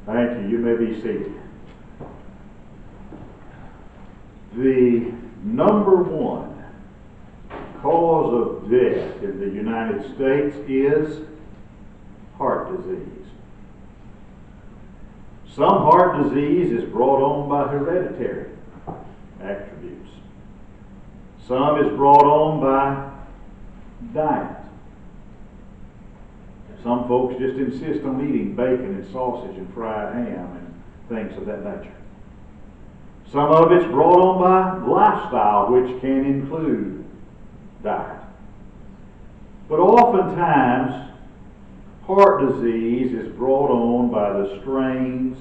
Thank you. You may be seated. The number one cause of death in the United States is heart disease. Some heart disease is brought on by hereditary attributes. Some is brought on by diet. Some folks just insist on eating bacon and sausage and fried ham and things of that nature. Some of it's brought on by lifestyle, which can include diet. But oftentimes, heart disease is brought on by the strains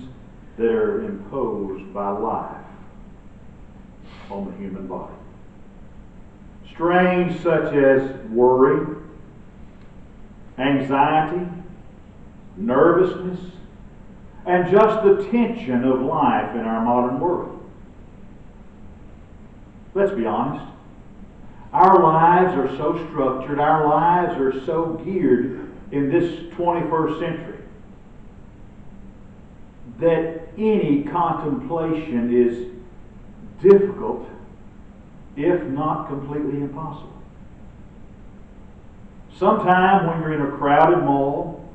that are imposed by life on the human body. Strains such as worry, anxiety, nervousness, and just the tension of life in our modern world. Let's be honest. Our lives are so structured, our lives are so geared in this 21st century that any contemplation is difficult, if not completely impossible. Sometime when you're in a crowded mall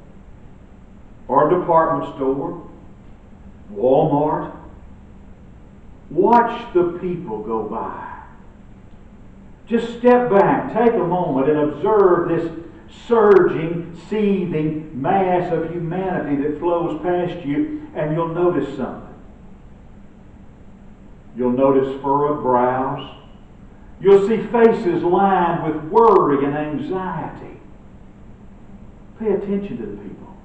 or a department store, Walmart, watch the people go by. Just step back, take a moment and observe this surging, seething mass of humanity that flows past you, and you'll notice something. You'll notice furrowed brows. You'll see faces lined with worry and anxiety. Pay attention to the people.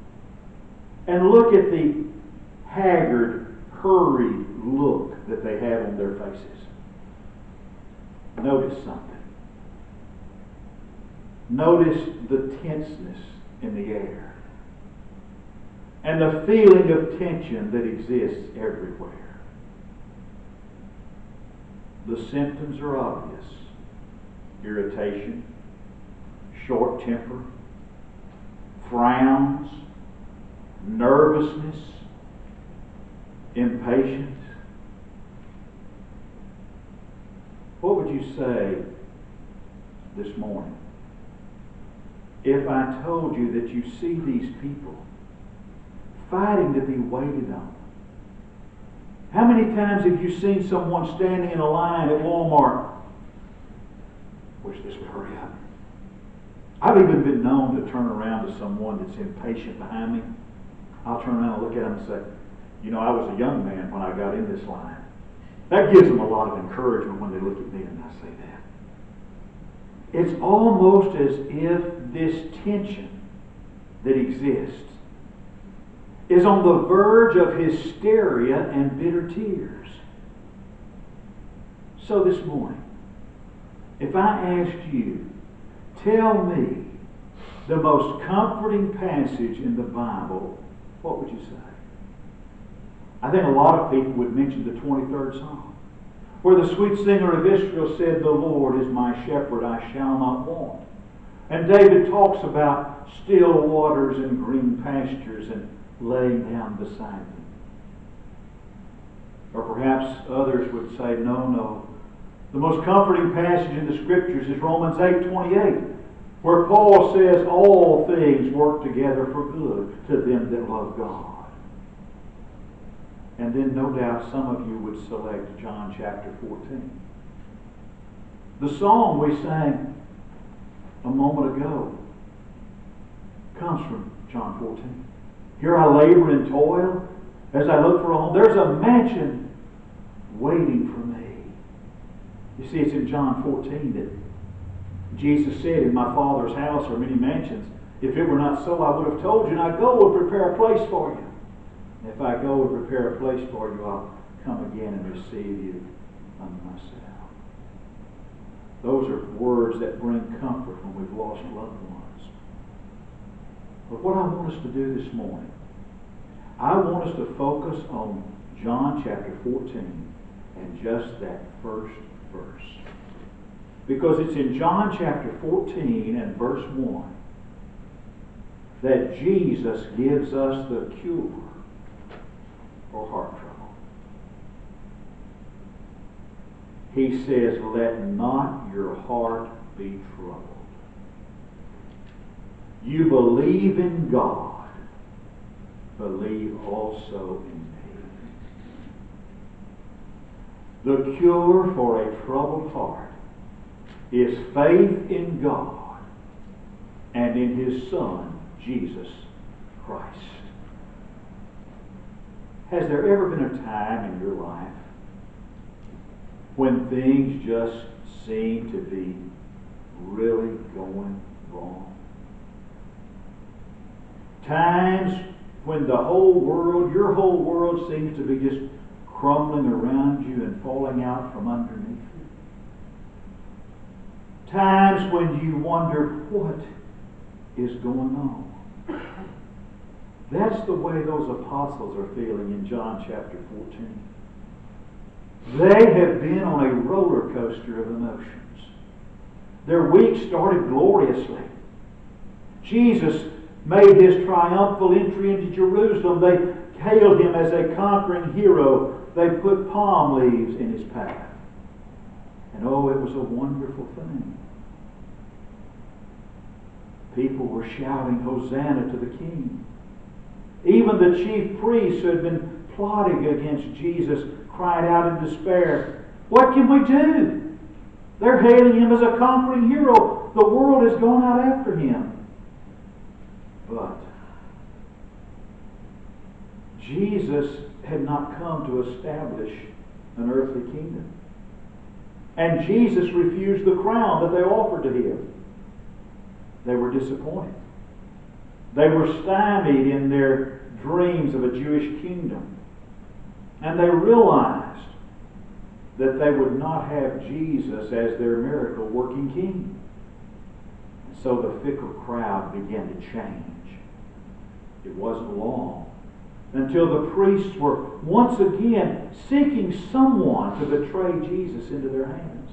And look at the haggard, hurried look that they have on their faces. Notice something. Notice the tenseness in the air. And the feeling of tension that exists everywhere. The symptoms are obvious. Irritation, short temper, frowns, nervousness, impatience. What would you say this morning if I told you that you see these people fighting to be waited on? How many times have you seen someone standing in a line at Walmart? Wish this would hurry up. I've even been known to turn around to someone that's impatient behind me. I'll turn around and look at them and say, you know, I was a young man when I got in this line. That gives them a lot of encouragement when they look at me and I say that. It's almost as if this tension that exists is on the verge of hysteria and bitter tears. So this morning, if I asked you, tell me the most comforting passage in the Bible, what would you say? I think a lot of people would mention the 23rd Psalm, where the sweet singer of Israel said, the Lord is my shepherd, I shall not want. And David talks about still waters and green pastures and laying down beside them. Or perhaps others would say, no. The most comforting passage in the Scriptures is Romans 8:28, where Paul says, all things work together for good to them that love God. And then no doubt some of you would select John chapter 14. The song we sang a moment ago comes from John 14. Here I labor and toil as I look for a home. There's a mansion waiting for me. You see, it's in John 14 that Jesus said, in my Father's house are many mansions. If it were not so, I would have told you, and I go and prepare a place for you. And if I go and prepare a place for you, I'll come again and receive you unto myself. Those are words that bring comfort when we've lost loved ones. But what I want us to do this morning, I want us to focus on John chapter 14 and just that first verse. Because it's in John chapter 14 and verse 1 that Jesus gives us the cure he says, let not your heart be troubled. You believe in God, believe also in me. The cure for a troubled heart is faith in God and in His Son, Jesus Christ. Has there ever been a time in your life when things just seem to be really going wrong? Times when the whole world, your whole world seems to be just crumbling around you and falling out from underneath you. Times when you wonder, what is going on? That's the way those apostles are feeling in John chapter 14. They have been on a roller coaster of emotions. Their week started gloriously. Jesus made His triumphal entry into Jerusalem. They hailed Him as a conquering hero. They put palm leaves in His path. And oh, it was a wonderful thing. People were shouting, Hosanna to the King. Even the chief priests who had been plotting against Jesus cried out in despair, what can we do? They're hailing Him as a conquering hero. The world has gone out after Him. But Jesus had not come to establish an earthly kingdom. And Jesus refused the crown that they offered to Him. They were disappointed. They were stymied in their dreams of a Jewish kingdom. And they realized that they would not have Jesus as their miracle-working king. And so the fickle crowd began to change. It wasn't long until the priests were once again seeking someone to betray Jesus into their hands.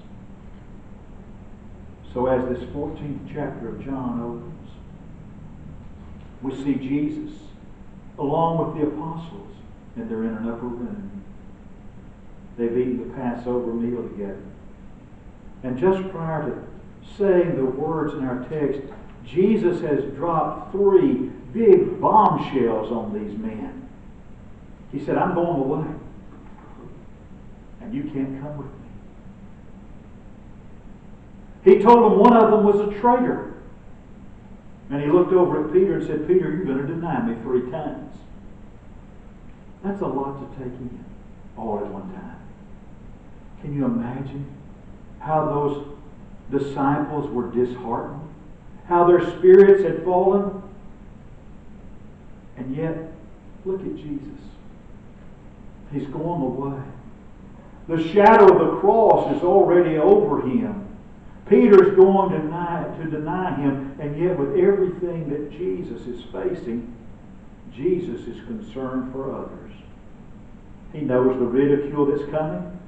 So as this 14th chapter of John opens, we see Jesus along with the apostles, and they're in an upper room. They've eaten the Passover meal together. And just prior to saying the words in our text, Jesus has dropped 3 big bombshells on these men. He said, I'm going away, and you can't come with me. He told them one of them was a traitor. And he looked over at Peter and said, Peter, you're going to deny me 3 times. That's a lot to take in all at one time. Can you imagine how those disciples were disheartened? How their spirits had fallen? And yet, look at Jesus. He's going away. The shadow of the cross is already over Him. Peter's going to deny Him, and yet with everything that Jesus is facing, Jesus is concerned for others. He knows the ridicule that's coming,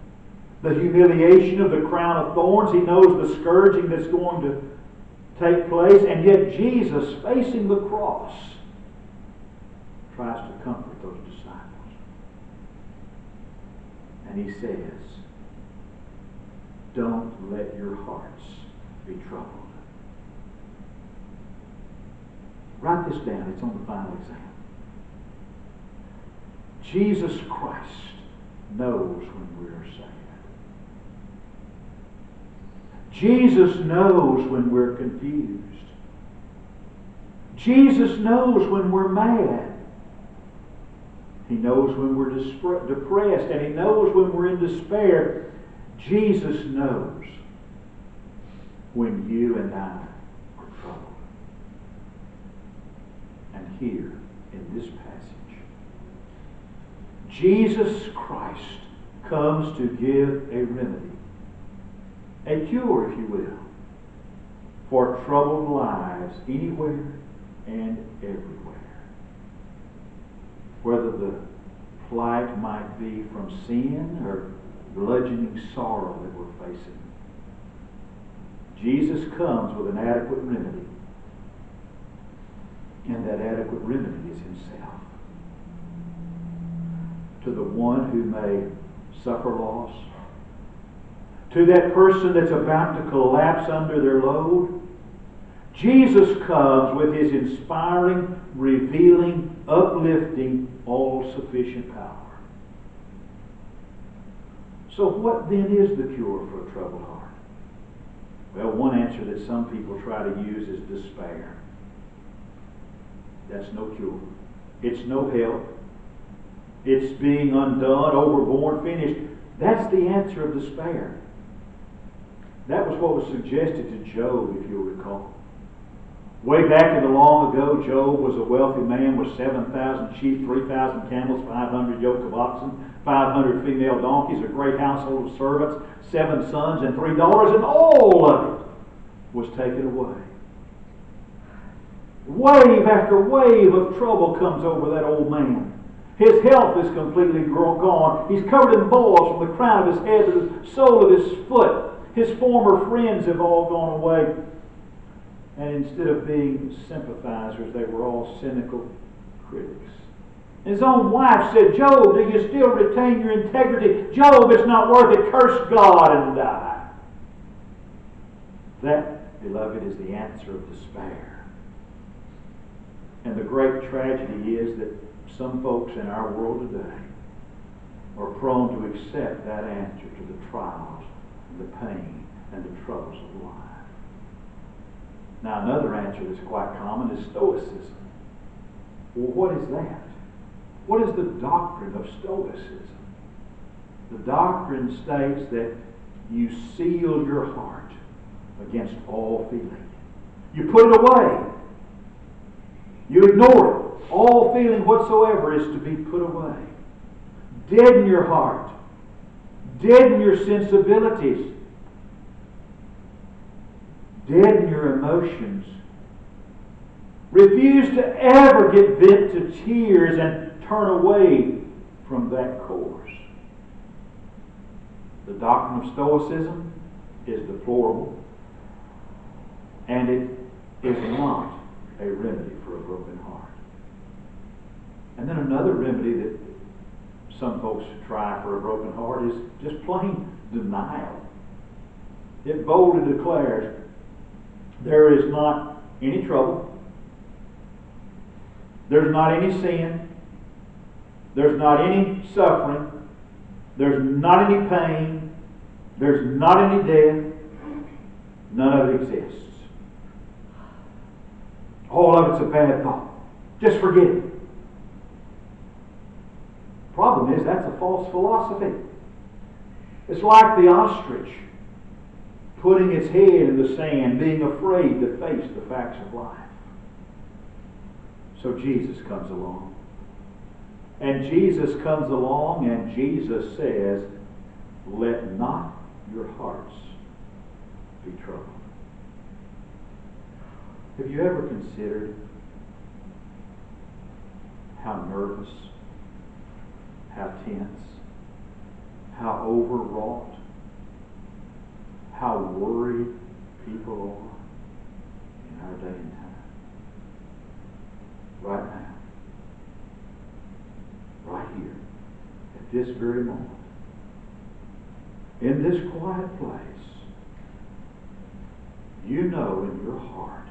the humiliation of the crown of thorns. He knows the scourging that's going to take place, and yet Jesus, facing the cross, tries to comfort those disciples. And He says, don't let your hearts be troubled. Write this down. It's on the final exam. Jesus Christ knows when we're sad. Jesus knows when we're confused. Jesus knows when we're mad. He knows when we're depressed, and He knows when we're in despair. Jesus knows when you and I are troubled. And here, in this passage, Jesus Christ comes to give a remedy, a cure, if you will, for troubled lives anywhere and everywhere. Whether the plight might be from sin or bludgeoning sorrow that we're facing, Jesus comes with an adequate remedy. And that adequate remedy is Himself. To the one who may suffer loss, to that person that's about to collapse under their load, Jesus comes with His inspiring, revealing, uplifting, all-sufficient power. So what then is the cure for a troubled heart? Well, one answer that some people try to use is despair. That's no cure. It's no help. It's being undone, overborne, finished. That's the answer of despair. That was what was suggested to Job, if you'll recall. Way back in the long ago, Job was a wealthy man with 7,000 sheep, 3,000 camels, 500 yoke of oxen, 500 female donkeys, a great household of servants, 7 sons, and 3 daughters, and all of it was taken away. Wave after wave of trouble comes over that old man. His health is completely gone. He's covered in boils from the crown of his head to the sole of his foot. His former friends have all gone away. And instead of being sympathizers, they were all cynical critics. His own wife said, Job, do you still retain your integrity? Job, it's not worth it. Curse God and die. That, beloved, is the answer of despair. And the great tragedy is that some folks in our world today are prone to accept that answer to the trials, and the pain, and the troubles of life. Now, another answer that's quite common is Stoicism. Well, what is that? What is the doctrine of Stoicism? The doctrine states that you seal your heart against all feeling. You put it away. You ignore it. All feeling whatsoever is to be put away. Deaden your heart. Deaden your sensibilities. Deaden your emotions. Refuse to ever give vent to tears and turn away from that course. The doctrine of Stoicism is deplorable, and it is not a remedy for a broken heart. And then another remedy that some folks try for a broken heart is just plain denial. It boldly declares, there is not any trouble. There's not any sin. There's not any suffering. There's not any pain. There's not any death. None of it exists. All of it's a bad thought. Just forget it. Problem is, that's a false philosophy. It's like the ostrich putting its head in the sand, being afraid to face the facts of life. So Jesus comes along. And Jesus comes along and Jesus says, let not your hearts be troubled. Have you ever considered how nervous, how tense, how overwrought, how worried people are in our day and time? Right now. Right here. At this very moment. In this quiet place. You know in your heart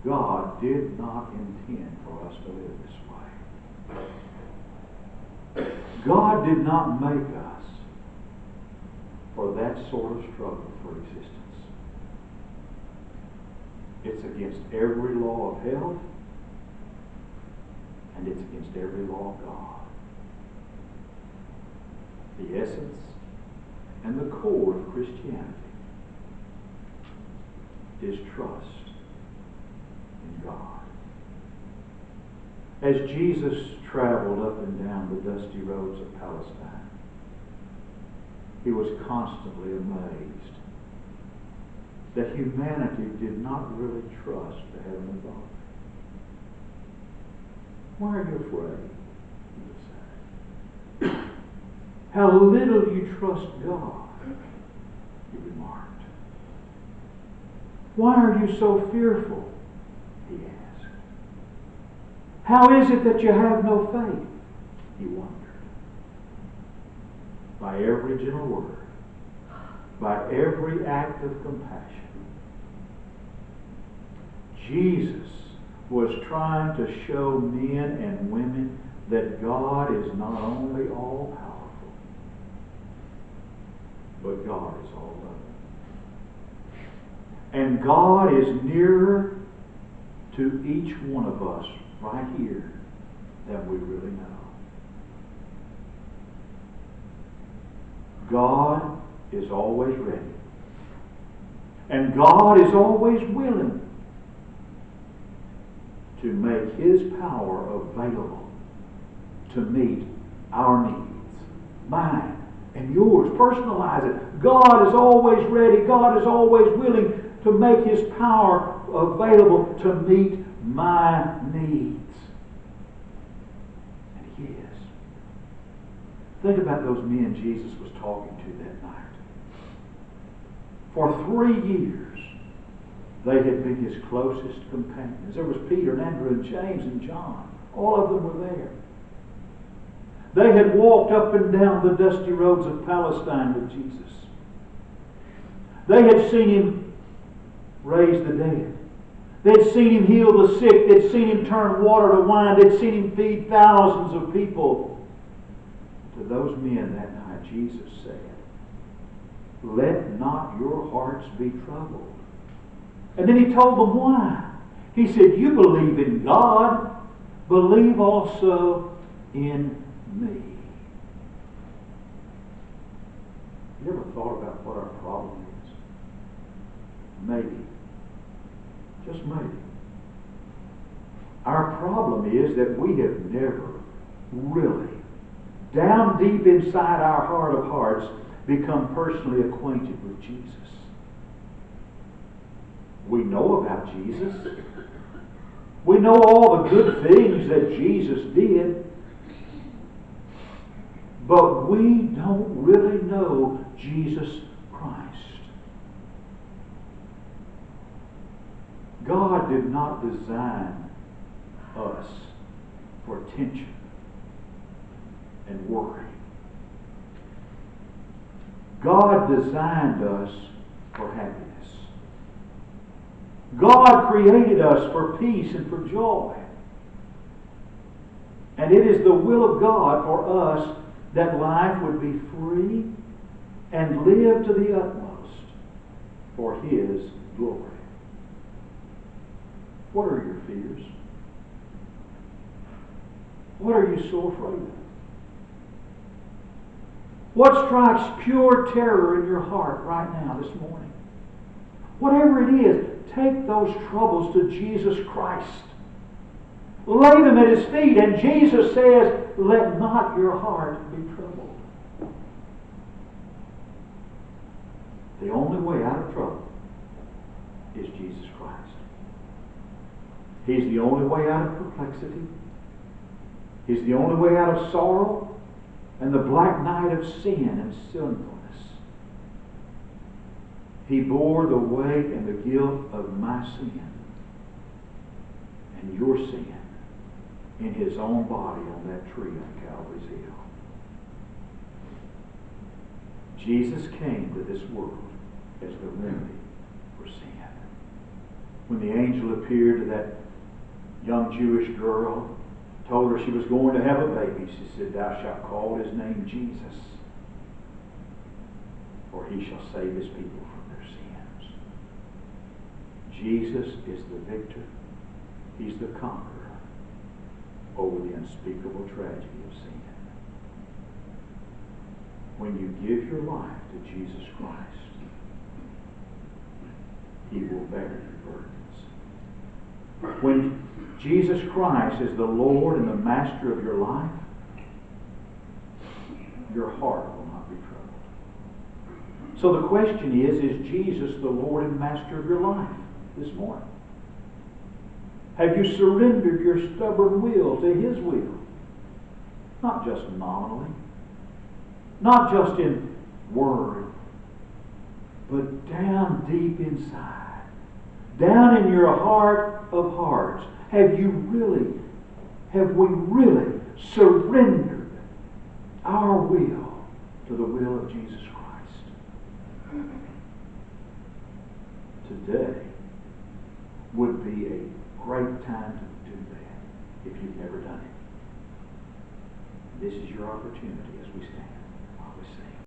God did not intend for us to live this way. God did not make us for that sort of struggle for existence. It's against every law of health, and it's against every law of God. The essence and the core of Christianity is trust in God. As Jesus traveled up and down the dusty roads of Palestine, he was constantly amazed that humanity did not really trust the Heavenly Father. Why are you afraid? He would say. How little you trust God, he remarked. Why are you so fearful? He asked. How is it that you have no faith? He wondered. By every gentle word, by every act of compassion. Jesus was trying to show men and women that God is not only all-powerful, but God is all-loving. And God is nearer to each one of us right here than we really know. God is always ready. And God is always willing to make His power available to meet our needs. Mine and yours. Personalize it. God is always ready. God is always willing to make His power available to meet my needs. And He is. Think about those men Jesus was talking to that night. For 3 years, they had been His closest companions. There was Peter and Andrew and James and John. All of them were there. They had walked up and down the dusty roads of Palestine with Jesus. They had seen Him raise the dead. They'd seen Him heal the sick. They'd seen Him turn water to wine. They'd seen Him feed thousands of people. To those men that night, Jesus said, "Let not your hearts be troubled." And then He told them why. He said, "You believe in God, believe also in me." You ever thought about what our problem is? Maybe. Just maybe. Our problem is that we have never really, down deep inside our heart of hearts, become personally acquainted with Jesus. We know about Jesus. We know all the good things that Jesus did. But we don't really know Jesus Christ. God did not design us for tension and worry. God designed us for happiness. God created us for peace and for joy. And it is the will of God for us that life would be free and live to the utmost for His glory. What are your fears? What are you so afraid of? What strikes pure terror in your heart right now this morning? Whatever it is, take those troubles to Jesus Christ. Lay them at His feet, and Jesus says, "Let not your heart be troubled." The only way out of trouble is Jesus Christ. He's the only way out of perplexity. He's the only way out of sorrow and the black night of sin and sinfulness. He bore the weight and the guilt of my sin and your sin in His own body on that tree on Calvary's Hill. Jesus came to this world as the remedy for sin. When the angel appeared to that young Jewish girl, told her she was going to have a baby, she said, "Thou shalt call his name Jesus, for He shall save His people from their sins." Jesus is the victor. He's the conqueror over the unspeakable tragedy of sin. When you give your life to Jesus Christ, He will bear your burdens. When Jesus Christ is the Lord and the Master of your life, your heart will not be troubled. So the question is Jesus the Lord and Master of your life this morning? Have you surrendered your stubborn will to His will? Not just nominally, not just in word, but down deep inside, down in your heart of hearts. Have we really surrendered our will to the will of Jesus Christ? today would be a great time to do that if you've never done it. This is your opportunity as we stand while we sing.